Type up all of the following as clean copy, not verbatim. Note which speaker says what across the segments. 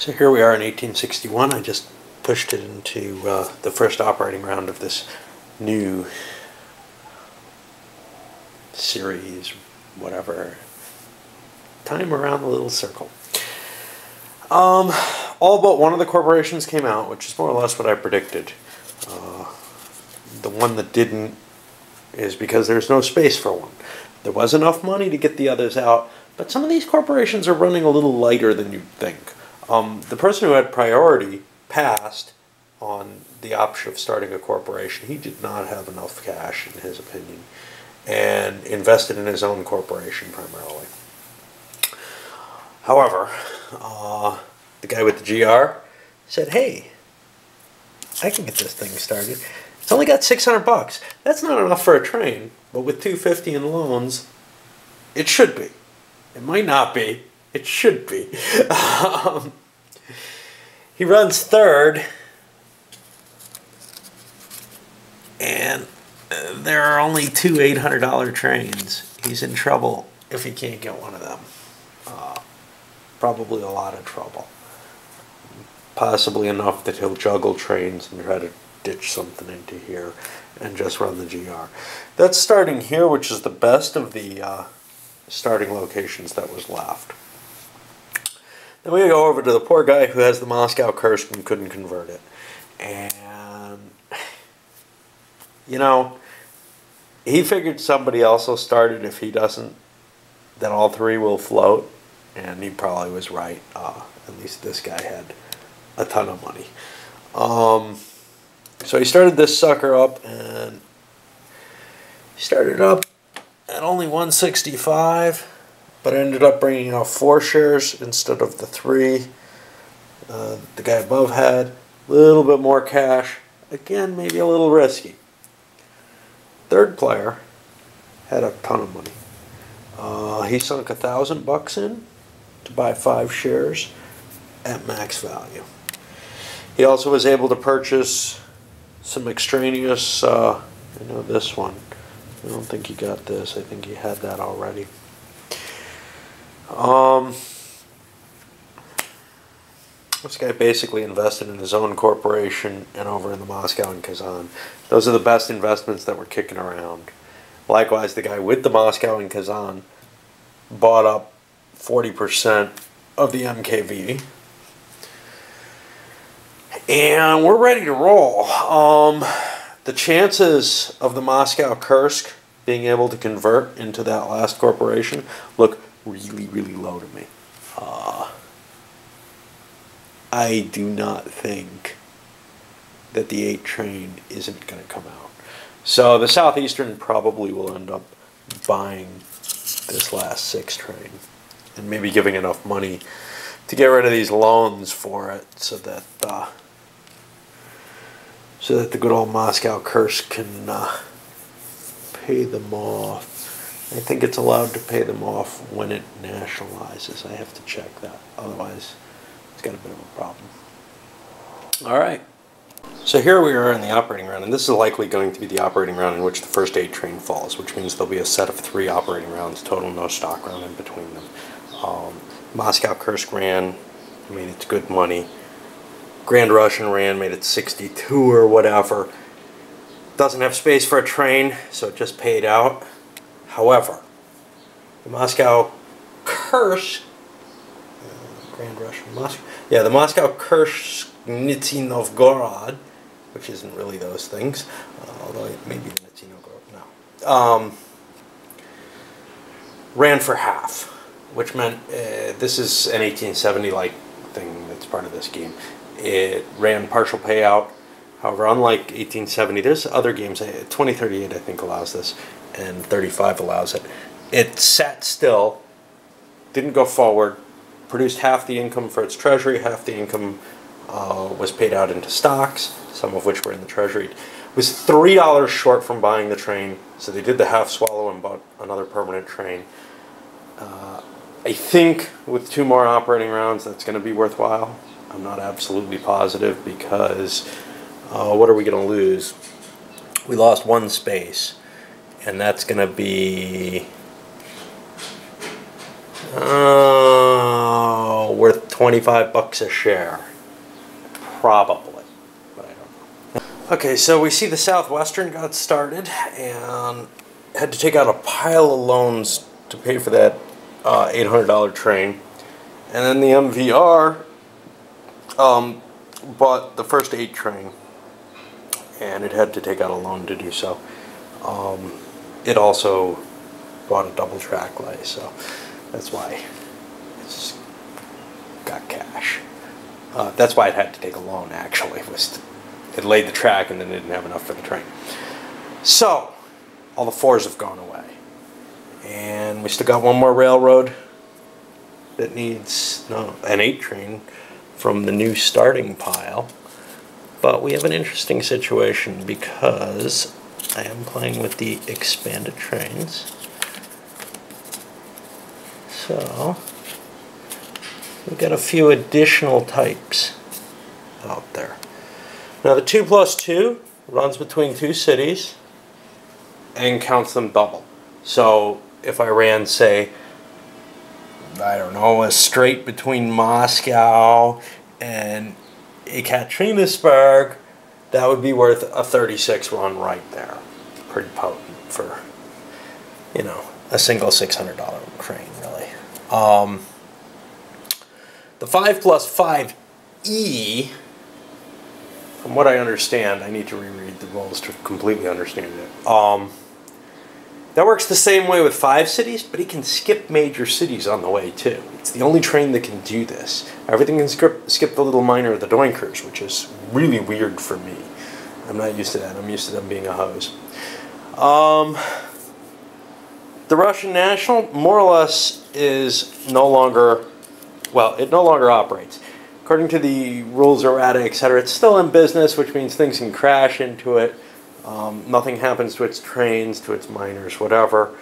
Speaker 1: So here we are in 1861. I just pushed it into the first operating round of this new series, whatever. Time around the little circle. All but one of the corporations came out, which is more or less what I predicted. The one that didn't is because there's no space for one. There was enough money to get the others out, but some of these corporations are running a little lighter than you'd think. The person who had priority passed on the option of starting a corporation. He did not have enough cash, in his opinion, and invested in his own corporation primarily. However, the guy with the GR said, "Hey, I can get this thing started. It's only got $600. That's not enough for a train, but with $250 in loans, it should be. It might not be. It should be." He runs third, and there are only two $800 trains. He's in trouble if he can't get one of them. Probably a lot of trouble. Possibly enough that he'll juggle trains and try to ditch something into here and just run the GR. That's starting here, which is the best of the starting locations that was left. Then we go over to the poor guy who has the Moscow Kursk and couldn't convert it. And, you know, he figured somebody else will start it. If he doesn't, then all three will float. And he probably was right. At least this guy had a ton of money. So he started this sucker up, and he started up at only 165. But I ended up bringing out 4 shares instead of the 3 the guy above had. A little bit more cash. Again, maybe a little risky. Third player had a ton of money. He sunk $1,000 in to buy 5 shares at max value. He also was able to purchase some extraneous, I know this one. I don't think he got this. I think he had that already. This guy basically invested in his own corporation and over in the Moscow and Kazan. Those are the best investments that were kicking around. Likewise, the guy with the Moscow and Kazan bought up 40% of the MKV. And we're ready to roll. The chances of the Moscow Kursk being able to convert into that last corporation look really, really low to me. I do not think that the 8 train isn't going to come out. So the Southeastern probably will end up buying this last 6 train and maybe giving enough money to get rid of these loans for it so that the good old Moscow Kursk can pay them off. I think it's allowed to pay them off when it nationalizes. I have to check that. Otherwise, it's got a bit of a problem. All right. So here we are in the operating round, and this is likely going to be the operating round in which the first 8 train falls, which means there'll be a set of 3 operating rounds total, no stock round in between them. Moscow Kursk ran, made its good money. Grand Russian ran, made it 62 or whatever. Doesn't have space for a train, so it just paid out. However, the Moscow Kursk, Grand Russian Moscow, yeah, the Moscow Kursk Nizhny Novgorod, which isn't really those things, although it may be Nizhny Novgorod, no, ran for half, which meant this is an 1870-like thing that's part of this game. It ran partial payout. However, unlike 1870, there's other games, 2038 I think allows this, and 35 allows it. It sat still, didn't go forward, produced half the income for its treasury, half the income was paid out into stocks, some of which were in the treasury. It was $3 short from buying the train, so they did the half swallow and bought another permanent train. I think with 2 more operating rounds that's going to be worthwhile. I'm not absolutely positive because what are we going to lose? We lost 1 space, and that's going to be worth 25 bucks a share. Probably, but I don't know. Okay, so we see the Southwestern got started and had to take out a pile of loans to pay for that $800 train. And then the MVR bought the first 8 train, and it had to take out a loan to do so. It also bought a double track lay, so that's why it's got cash. That's why it had to take a loan, actually. It laid the track and then it didn't have enough for the train. So, all the 4s have gone away. And we still got one more railroad that needs an 8 train from the new starting pile. But we have an interesting situation because I am playing with the expanded trains. So we've got a few additional types out there. Now the 2+2 runs between 2 cities and counts them double. So if I ran, say, I don't know, a straight between Moscow and Ekaterinburg, that would be worth a 36 run right there. Pretty potent for, you know, a single $600 train, really. The 5+5E, from what I understand, I need to reread the rules to completely understand it. That works the same way with 5 cities, but it can skip major cities on the way too. It's the only train that can do this. Everything can skip the little minor of the doinkers, which is really weird for me. I'm not used to that. I'm used to them being a hose. The Russian National, more or less, is no longer, well, it no longer operates. According to the rules errata, etc., it's still in business, which means things can crash into it. Nothing happens to its trains, to its miners, whatever.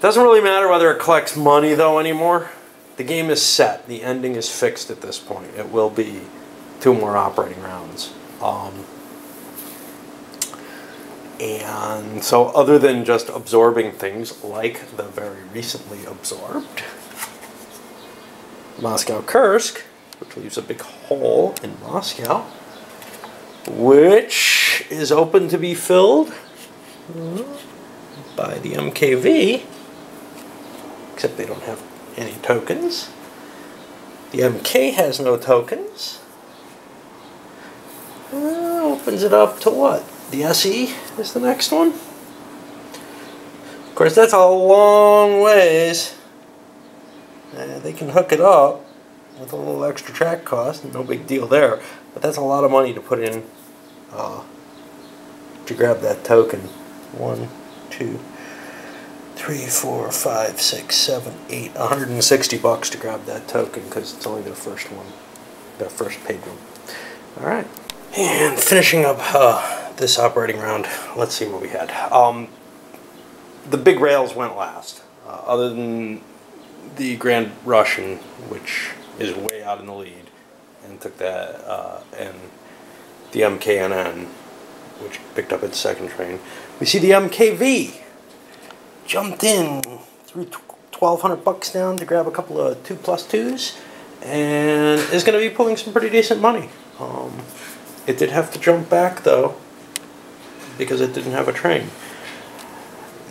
Speaker 1: Doesn't really matter whether it collects money, though, anymore. The game is set. The ending is fixed at this point. It will be 2 more operating rounds. And so other than just absorbing things like the very recently absorbed Moscow-Kursk, which leaves a big hole in Moscow, which is open to be filled by the MKV, except they don't have any tokens. The MK has no tokens. Opens it up to what? The SE is the next one. Of course, that's a long ways. They can hook it up with a little extra track cost, no big deal there. But that's a lot of money to put in to grab that token. 1, 2, 3, 4, 5, 6, 7, 8. 160 bucks to grab that token because it's only their first one, their first paid one. All right, and finishing up this operating round. Let's see what we had. The big rails went last, other than the Grand Russian, which is way out in the lead, and took that, and the MKNN, which picked up its second train. We see the MKV jumped in, threw 1,200 bucks down to grab a couple of 2+2s, and is going to be pulling some pretty decent money. It did have to jump back though, because it didn't have a train.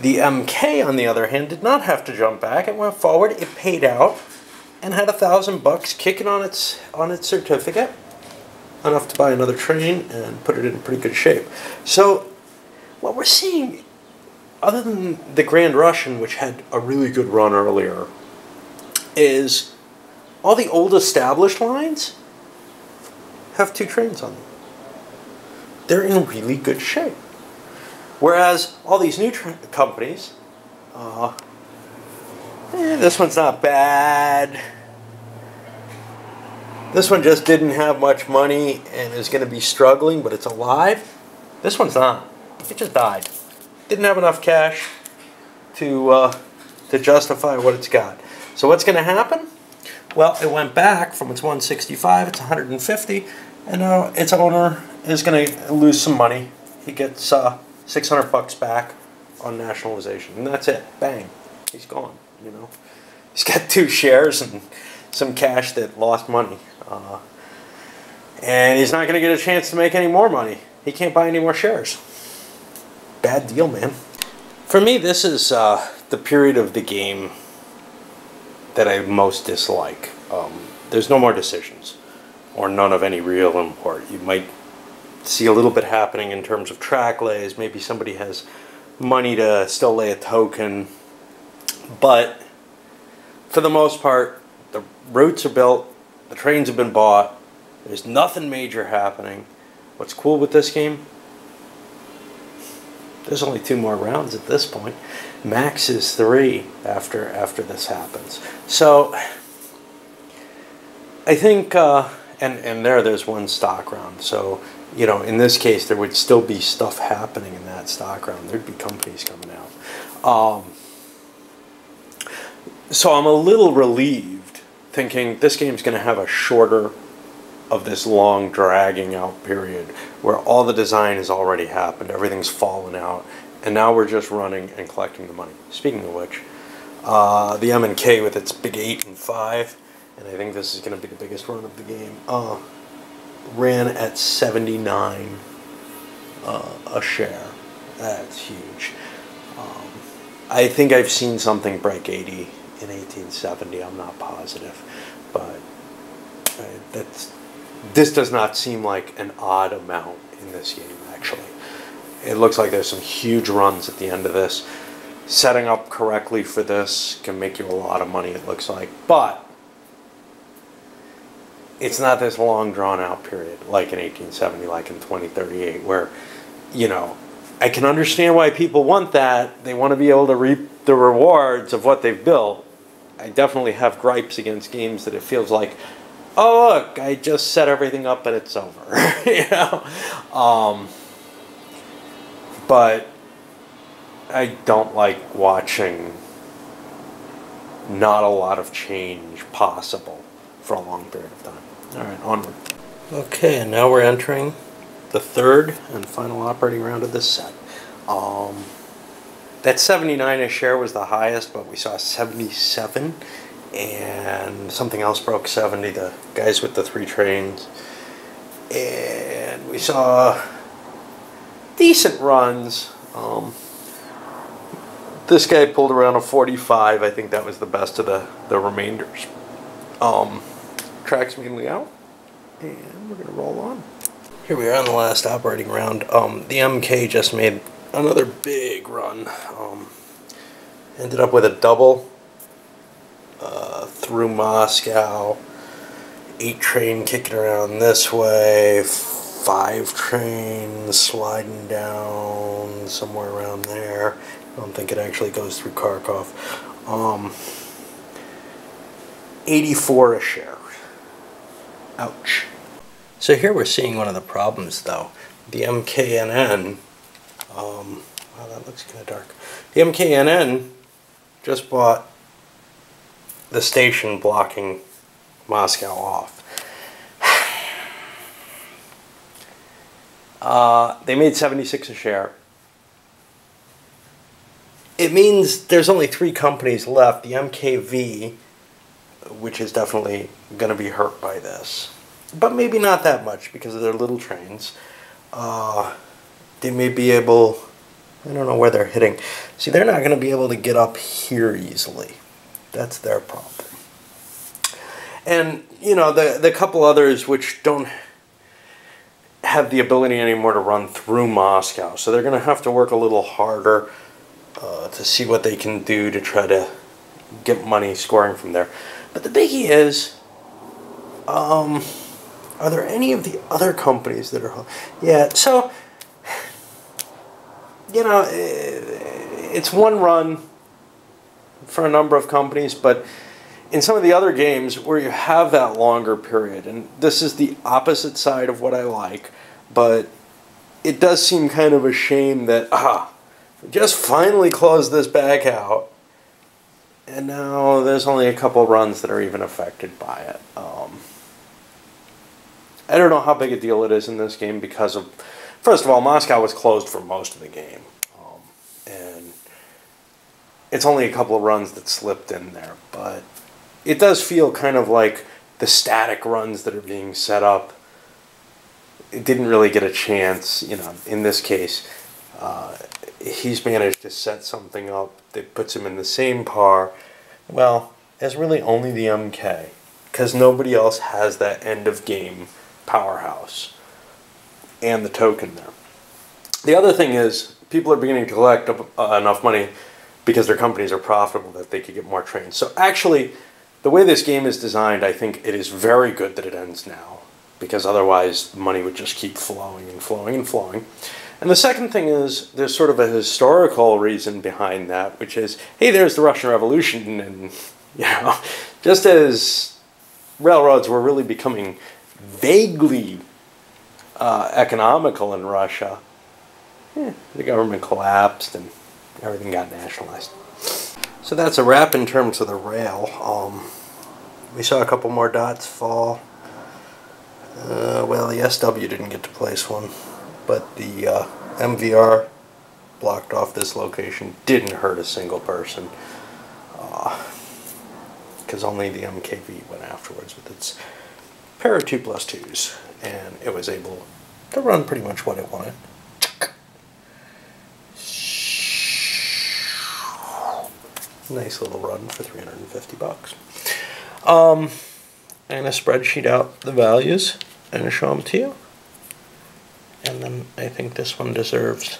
Speaker 1: The MK, on the other hand, did not have to jump back. It went forward, it paid out, and had 1,000 bucks kicking on its certificate, enough to buy another train and put it in pretty good shape. So what we're seeing, other than the Grand Russian, which had a really good run earlier, is all the old established lines have 2 trains on them. They're in really good shape. Whereas all these new companies, this one's not bad. This one just didn't have much money and is going to be struggling, but it's alive. This one's not. It just died. Didn't have enough cash to justify what it's got. So what's going to happen? Well, it went back from its 165, it's 150, and now its owner is going to lose some money. He gets 600 bucks back on nationalization, and that's it. Bang, he's gone. You know, he's got 2 shares, and some cash that lost money. And he's not going to get a chance to make any more money. He can't buy any more shares. Bad deal, man. For me, this is the period of the game that I most dislike. There's no more decisions, or none of any real import. You might see a little bit happening in terms of track lays. Maybe somebody has money to still lay a token. But for the most part, the routes are built, the trains have been bought, there's nothing major happening. What's cool with this game? There's only 2 more rounds at this point. Max is 3 after this happens. So I think, and there's 1 stock round. So, you know, in this case, there would still be stuff happening in that stock round. There'd be companies coming out. So I'm a little relieved, thinking this game's going to have a shorter of this long dragging out period where all the design has already happened, everything's fallen out, and now we're just running and collecting the money. Speaking of which, the M&K with its big 8 and 5, and I think this is going to be the biggest run of the game, ran at 79 a share. That's huge. I think I've seen something break 80 in 1870. I'm not positive, but this does not seem like an odd amount in this game, actually. It looks like there's some huge runs at the end of this. Setting up correctly for this can make you a lot of money, it looks like. But it's not this long, drawn-out period like in 1870, like in 2038, where, you know, I can understand why people want that. They want to be able to reap the rewards of what they've built. I definitely have gripes against games that it feels like, oh, look, I just set everything up and it's over. You know? But I don't like watching not a lot of change possible for a long period of time. All right, onward. Okay, and now we're entering the 3rd and final operating round of this set. That 79 a share was the highest, but we saw 77. And something else broke 70, the guys with the 3 trains. And we saw decent runs. This guy pulled around a 45. I think that was the best of the remainders. Tracks mainly out, and we're going to roll on. Here we are on the last operating round. The MK just made another big run. Ended up with a double through Moscow, 8 train kicking around this way, 5 trains sliding down somewhere around there. I don't think it actually goes through Kharkov. 84 a share. Ouch. So here we're seeing one of the problems, though. The MKNN, wow, that looks kind of dark. The MKNN just bought the station blocking Moscow off. They made 76 a share. It means there's only 3 companies left. The MKV, which is definitely going to be hurt by this. But maybe not that much because of their little trains. They may be able, I don't know where they're hitting. See, they're not going to be able to get up here easily. That's their problem. And, you know, the couple others which don't have the ability anymore to run through Moscow. So they're going to have to work a little harder to see what they can do to try to get money scoring from there. But the biggie is, are there any of the other companies that are... Yeah, so, you know, it's one run for a number of companies, but in some of the other games where you have that longer period, and this is the opposite side of what I like, but it does seem kind of a shame that, we just finally closed this back out, and now there's only a couple runs that are even affected by it. I don't know how big a deal it is in this game because of, first of all, Moscow was closed for most of the game, and it's only a couple of runs that slipped in there, but it does feel kind of like the static runs that are being set up, it didn't really get a chance, you know, in this case. He's managed to set something up that puts him in the same par, well, as really only the MK, because nobody else has that end of game powerhouse and the token there. The other thing is, people are beginning to collect enough money because their companies are profitable that they could get more trains. So actually, the way this game is designed, I think it is very good that it ends now, because otherwise money would just keep flowing and flowing and flowing. And the second thing is, there's sort of a historical reason behind that, which is, hey, there's the Russian Revolution, and, you know, just as railroads were really becoming vaguely economical in Russia, the government collapsed and everything got nationalized. So that's a wrap in terms of the rail. We saw a couple more dots fall. Well, the SW didn't get to place one, but the MVR blocked off this location. Didn't hurt a single person, because only the MKV went afterwards with its pair of 2+2s, and it was able to run pretty much what it wanted. Nice little run for 350 bucks. And a spreadsheet out the values and show them to you. And then I think this one deserves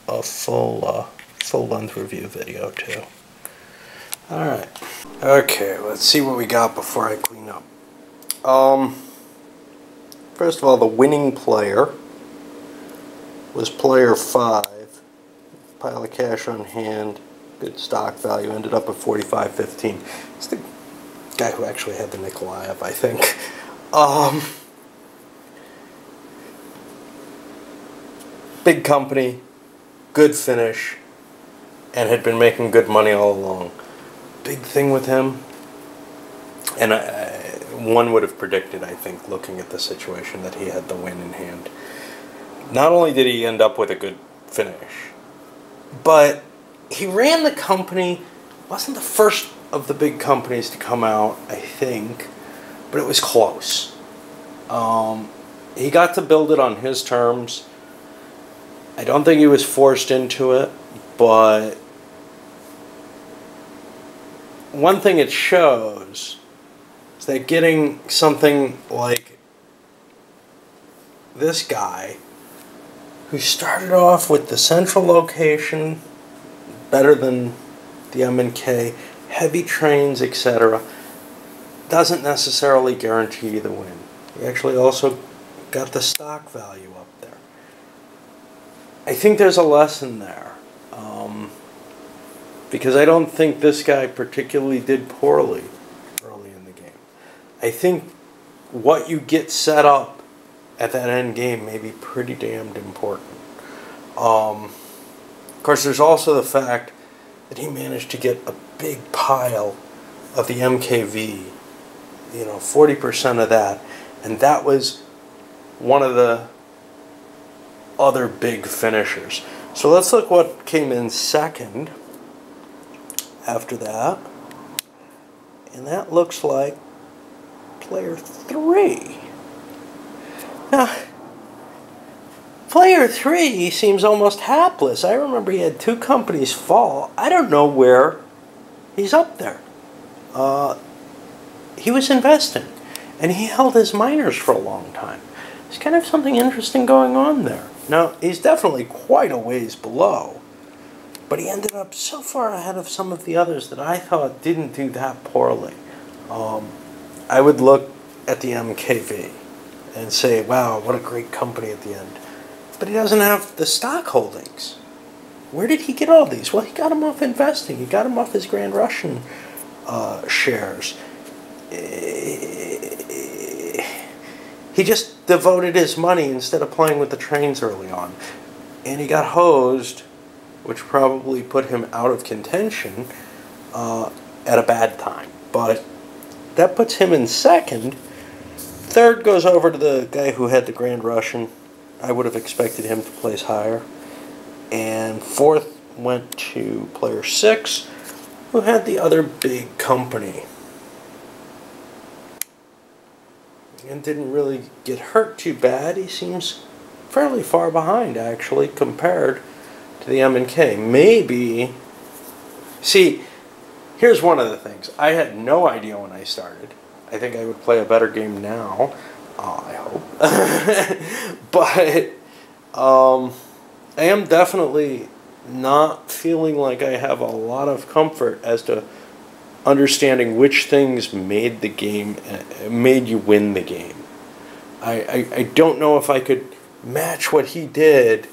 Speaker 1: a full length review video too. All right. Okay, let's see what we got before I clean up. First of all, the winning player was player 5. Pile of cash on hand, good stock value, ended up at 45.15. It's the guy who actually had the Nikolaev, I think. Big company, good finish, and had been making good money all along. Big thing with him, and one would have predicted, I think, looking at the situation, that he had the win in hand. Not only did he end up with a good finish, but he ran the company, wasn't the first of the big companies to come out, I think, but it was close. He got to build it on his terms. I don't think he was forced into it, but one thing it shows is that getting something like this guy, who started off with the central location, better than the M&K, heavy trains, etc., doesn't necessarily guarantee the win. He actually also got the stock value up there. I think there's a lesson there, because I don't think this guy particularly did poorly early in the game. I think what you get set up at that end game may be pretty damned important. Of course, there's also the fact that he managed to get a big pile of the MKV, 40% of that, and that was one of the other big finishers. So let's look what came in second after that, and that looks like player 3. Now, player 3 seems almost hapless. I remember he had 2 companies fall. I don't know where he's up there. He was investing, and he held his miners for a long time. There's kind of something interesting going on there. Now, he's definitely quite a ways below, but he ended up so far ahead of some of the others that I thought didn't do that poorly. I would look at the MKV and say, wow, what a great company at the end. But he doesn't have the stock holdings. Where did he get all these? Well, he got them off investing. He got them off his Grand Russian shares. He just devoted his money instead of playing with the trains early on. And he got hosed, which probably put him out of contention at a bad time. But that puts him in second. Third goes over to the guy who had the Grand Russian. I would have expected him to place higher. And fourth went to player 6. who had the other big company and didn't really get hurt too bad. He seems fairly far behind, actually, compared to the M&K. Maybe, see, here's one of the things. I had no idea when I started. I think I would play a better game now. I hope. But I am definitely not feeling like I have a lot of comfort as to understanding which things made the game, made you win the game. I don't know if I could match what he did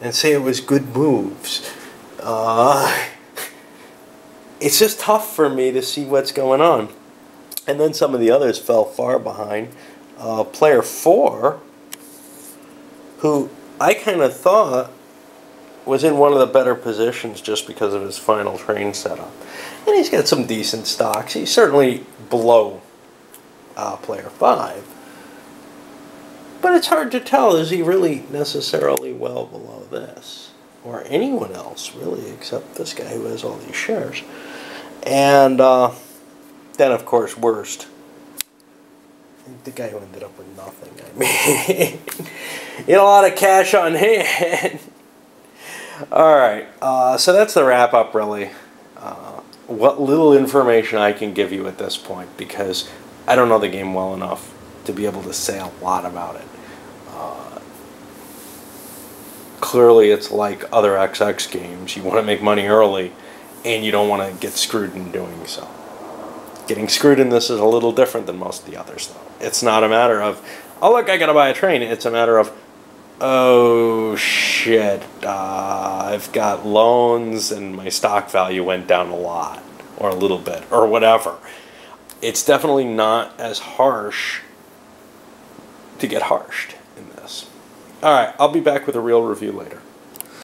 Speaker 1: and say it was good moves. It's just tough for me to see what's going on. And then some of the others fell far behind. Player 4, who I kind of thought was in one of the better positions just because of his final train setup. And he's got some decent stocks. He's certainly below player 5. But it's hard to tell, is he really necessarily well below this? Or anyone else, really, except this guy who has all these shares. And then, of course, worst. The guy who ended up with nothing. I mean, he had a lot of cash on hand. Alright, so that's the wrap-up, really. What little information I can give you at this point, because I don't know the game well enough to be able to say a lot about it. Clearly, it's like other XX games. You want to make money early, and you don't want to get screwed in doing so. Getting screwed in this is a little different than most of the others, though. It's not a matter of, oh, look, I got to buy a train. It's a matter of, oh, shit, I've got loans, and my stock value went down a lot, or a little bit, or whatever. It's definitely not as harsh to get harshed in this. Alright, I'll be back with a real review later.